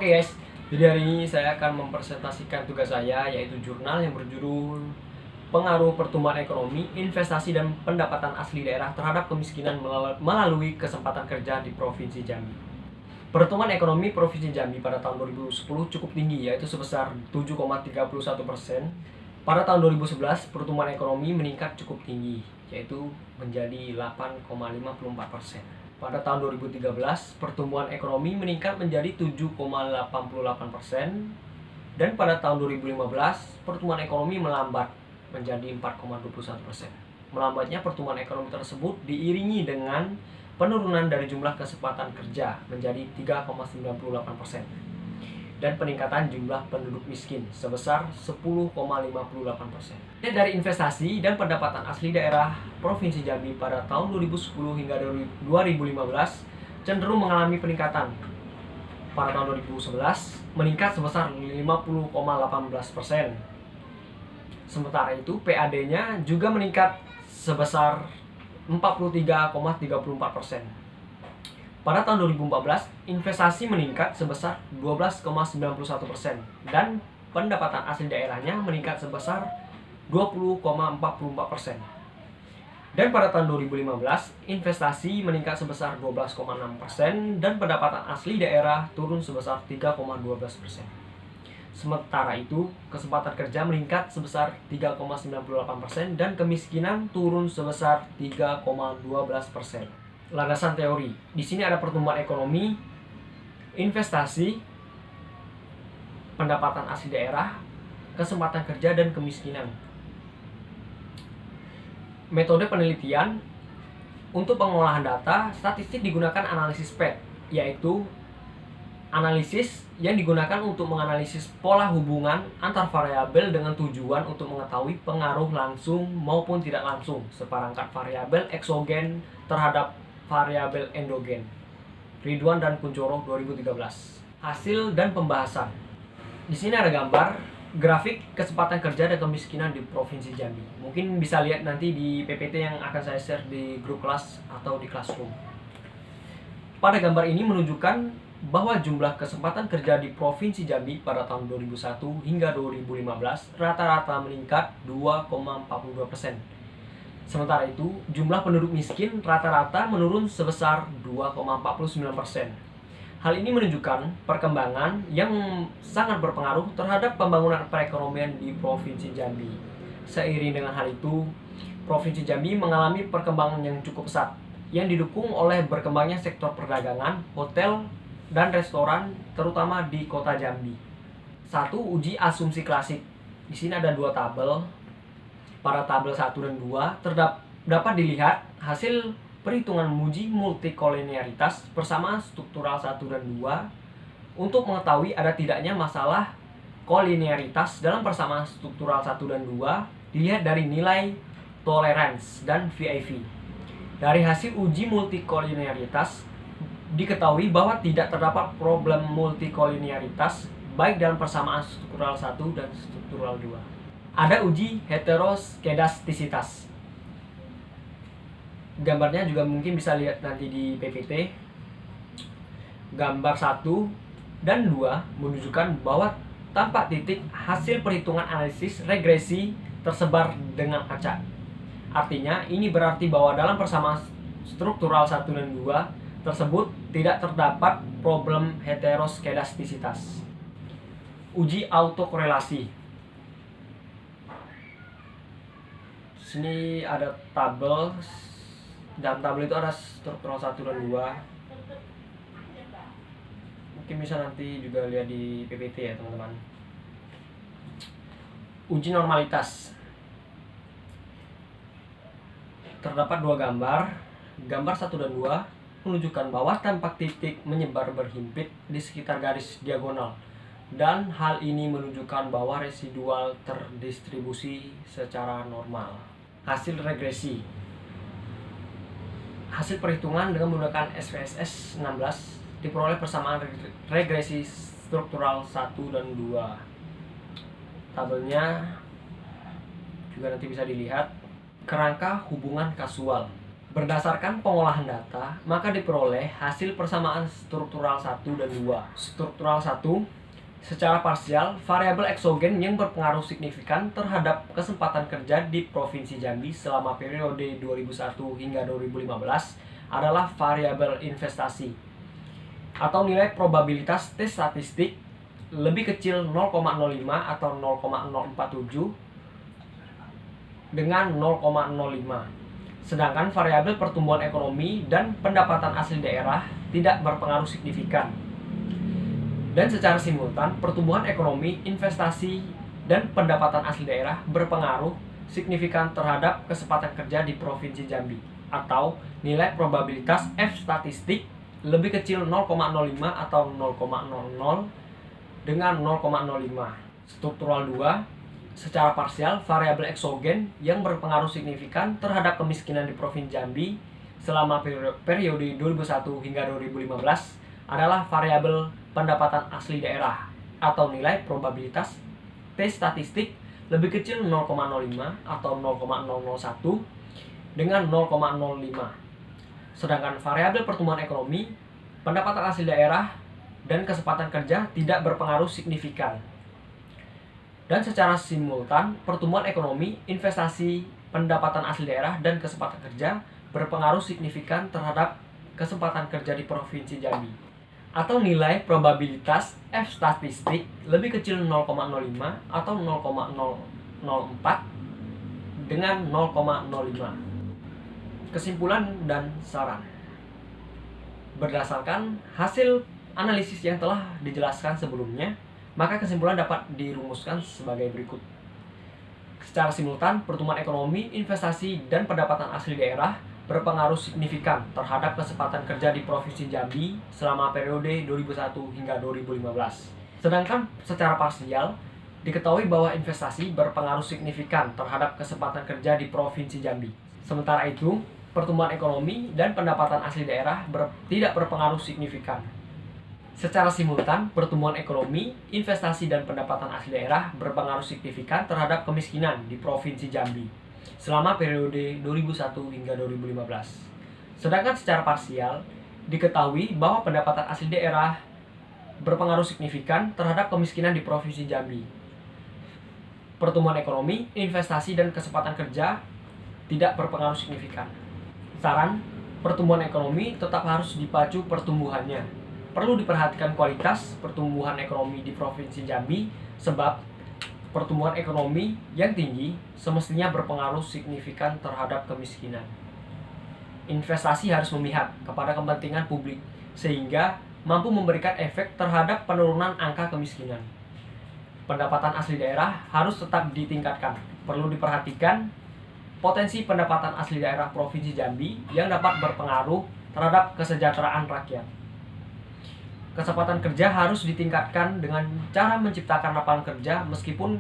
Oke guys, jadi hari ini saya akan mempresentasikan tugas saya, yaitu jurnal yang berjudul Pengaruh Pertumbuhan Ekonomi, Investasi dan Pendapatan Asli Daerah Terhadap Kemiskinan Melalui Kesempatan Kerja di Provinsi Jambi. Pertumbuhan ekonomi Provinsi Jambi pada tahun 2010 cukup tinggi, yaitu sebesar 7,31%. Pada tahun 2011, pertumbuhan ekonomi meningkat cukup tinggi, yaitu menjadi 8,54%. Pada tahun 2013, pertumbuhan ekonomi meningkat menjadi 7,88%, dan pada tahun 2015, pertumbuhan ekonomi melambat menjadi 4,21%. Melambatnya pertumbuhan ekonomi tersebut diiringi dengan penurunan dari jumlah kesempatan kerja menjadi 3,98%, dan peningkatan jumlah penduduk miskin sebesar 10,58%. Dari investasi dan pendapatan asli daerah Provinsi Jambi pada tahun 2010 hingga 2015 cenderung mengalami peningkatan. Pada tahun 2011 meningkat sebesar 50,18%. Sementara itu PAD-nya juga meningkat sebesar 43,34%. Pada tahun 2014, investasi meningkat sebesar 12,91% dan pendapatan asli daerahnya meningkat sebesar 20,44%. Dan pada tahun 2015, investasi meningkat sebesar 12,6% dan pendapatan asli daerah turun sebesar 3,12%. Sementara itu, kesempatan kerja meningkat sebesar 3,98% dan kemiskinan turun sebesar 3,12%. Landasan teori. Di sini ada pertumbuhan ekonomi, investasi, pendapatan asli daerah, kesempatan kerja, dan kemiskinan. Metode penelitian. Untuk pengolahan data, statistik digunakan analisis PET, yaitu analisis yang digunakan untuk menganalisis pola hubungan antar variabel dengan tujuan untuk mengetahui pengaruh langsung maupun tidak langsung seperangkat variabel eksogen terhadap variabel endogen. Ridwan dan Kuncoro 2013. Hasil dan pembahasan. Di sini ada gambar grafik kesempatan kerja dan kemiskinan di Provinsi Jambi. Mungkin bisa lihat nanti di PPT yang akan saya share di grup kelas atau di classroom. Pada gambar ini menunjukkan bahwa jumlah kesempatan kerja di Provinsi Jambi pada tahun 2001 hingga 2015 rata-rata meningkat 2,42%. Sementara itu, jumlah penduduk miskin rata-rata menurun sebesar 2,49%. Hal ini menunjukkan perkembangan yang sangat berpengaruh terhadap pembangunan perekonomian di Provinsi Jambi. Seiring dengan hal itu, Provinsi Jambi mengalami perkembangan yang cukup pesat, yang didukung oleh berkembangnya sektor perdagangan, hotel, dan restoran, terutama di kota Jambi. 1. Uji asumsi klasik. Di sini ada dua tabel. Pada tabel 1 dan 2 dapat dilihat hasil perhitungan uji multikolinearitas bersama struktural 1 dan 2 untuk mengetahui ada tidaknya masalah kolinearitas dalam persamaan struktural 1 dan 2 dilihat dari nilai tolerance dan VIV. Dari hasil uji multikolinearitas diketahui bahwa tidak terdapat problem multikolinearitas baik dalam persamaan struktural 1 dan struktural 2. Ada uji heteroskedastisitas. Gambarnya juga mungkin bisa lihat nanti di PPT. Gambar 1 dan 2 menunjukkan bahwa tampak titik hasil perhitungan analisis regresi tersebar dengan acak. Artinya ini berarti bahwa dalam persamaan struktural 1 dan 2 tersebut tidak terdapat problem heteroskedastisitas. Uji autokorelasi. Sini ada tabel. Dalam tabel itu ada struktural 1 dan 2. Mungkin bisa nanti juga lihat di PPT ya teman-teman. Uji normalitas. Terdapat dua gambar. Gambar 1 dan 2 menunjukkan bahwa tampak titik menyebar berhimpit di sekitar garis diagonal. Dan hal ini menunjukkan bahwa residual terdistribusi secara normal. Hasil regresi. Hasil perhitungan dengan menggunakan SPSS 16 diperoleh persamaan regresi struktural 1 dan 2. Tabelnya juga nanti bisa dilihat. Kerangka hubungan kasual. Berdasarkan pengolahan data, maka diperoleh hasil persamaan struktural 1 dan 2. Struktural 1, secara parsial, variabel eksogen yang berpengaruh signifikan terhadap kesempatan kerja di Provinsi Jambi selama periode 2001 hingga 2015 adalah variabel investasi atau nilai probabilitas tes statistik lebih kecil 0,05 atau 0,047 dengan 0,05. Sedangkan variabel pertumbuhan ekonomi dan pendapatan asli daerah tidak berpengaruh signifikan. Dan secara simultan, pertumbuhan ekonomi, investasi, dan pendapatan asli daerah berpengaruh signifikan terhadap kesempatan kerja di Provinsi Jambi atau nilai probabilitas F statistik lebih kecil 0,05 atau 0,00 dengan 0,05. Struktural 2, secara parsial, variabel eksogen yang berpengaruh signifikan terhadap kemiskinan di Provinsi Jambi selama periode 2001 hingga 2015 adalah variabel pendapatan asli daerah atau nilai probabilitas T statistik lebih kecil 0,05 atau 0,001 dengan 0,05. Sedangkan variabel pertumbuhan ekonomi, pendapatan asli daerah, dan kesempatan kerja tidak berpengaruh signifikan. Dan secara simultan, pertumbuhan ekonomi, investasi, pendapatan asli daerah, dan kesempatan kerja berpengaruh signifikan terhadap kesempatan kerja di Provinsi Jambi atau nilai probabilitas F statistik lebih kecil 0,05 atau 0,004 dengan 0,05. Kesimpulan dan saran. Berdasarkan hasil analisis yang telah dijelaskan sebelumnya, maka kesimpulan dapat dirumuskan sebagai berikut. Secara simultan, pertumbuhan ekonomi, investasi, dan pendapatan asli daerah berpengaruh signifikan terhadap kesempatan kerja di Provinsi Jambi selama periode 2001 hingga 2015. Sedangkan secara parsial, diketahui bahwa investasi berpengaruh signifikan terhadap kesempatan kerja di Provinsi Jambi. Sementara itu, pertumbuhan ekonomi dan pendapatan asli daerah tidak berpengaruh signifikan. Secara simultan, pertumbuhan ekonomi, investasi, dan pendapatan asli daerah berpengaruh signifikan terhadap kemiskinan di Provinsi Jambi selama periode 2001 hingga 2015. Sedangkan secara parsial, diketahui bahwa pendapatan asli daerah berpengaruh signifikan terhadap kemiskinan di Provinsi Jambi. Pertumbuhan ekonomi, investasi, dan kesempatan kerja tidak berpengaruh signifikan. Saran, pertumbuhan ekonomi tetap harus dipacu pertumbuhannya. Perlu diperhatikan kualitas pertumbuhan ekonomi di Provinsi Jambi sebab pertumbuhan ekonomi yang tinggi semestinya berpengaruh signifikan terhadap kemiskinan. Investasi harus memihak kepada kepentingan publik sehingga mampu memberikan efek terhadap penurunan angka kemiskinan. Pendapatan asli daerah harus tetap ditingkatkan. Perlu diperhatikan potensi pendapatan asli daerah Provinsi Jambi yang dapat berpengaruh terhadap kesejahteraan rakyat. Kesempatan kerja harus ditingkatkan dengan cara menciptakan lapangan kerja meskipun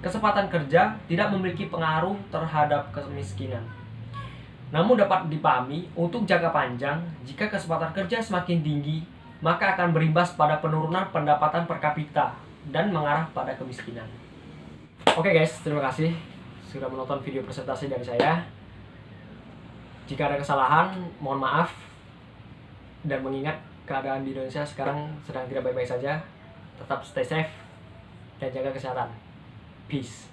kesempatan kerja tidak memiliki pengaruh terhadap kemiskinan. Namun dapat dipahami untuk jangka panjang, jika kesempatan kerja semakin tinggi, maka akan berimbas pada penurunan pendapatan per kapita dan mengarah pada kemiskinan. Oke guys, terima kasih sudah menonton video presentasi dari saya. Jika ada kesalahan, mohon maaf. Dan mengingat keadaan di Indonesia sekarang sedang tidak baik-baik saja, tetap stay safe dan jaga kesehatan. Peace.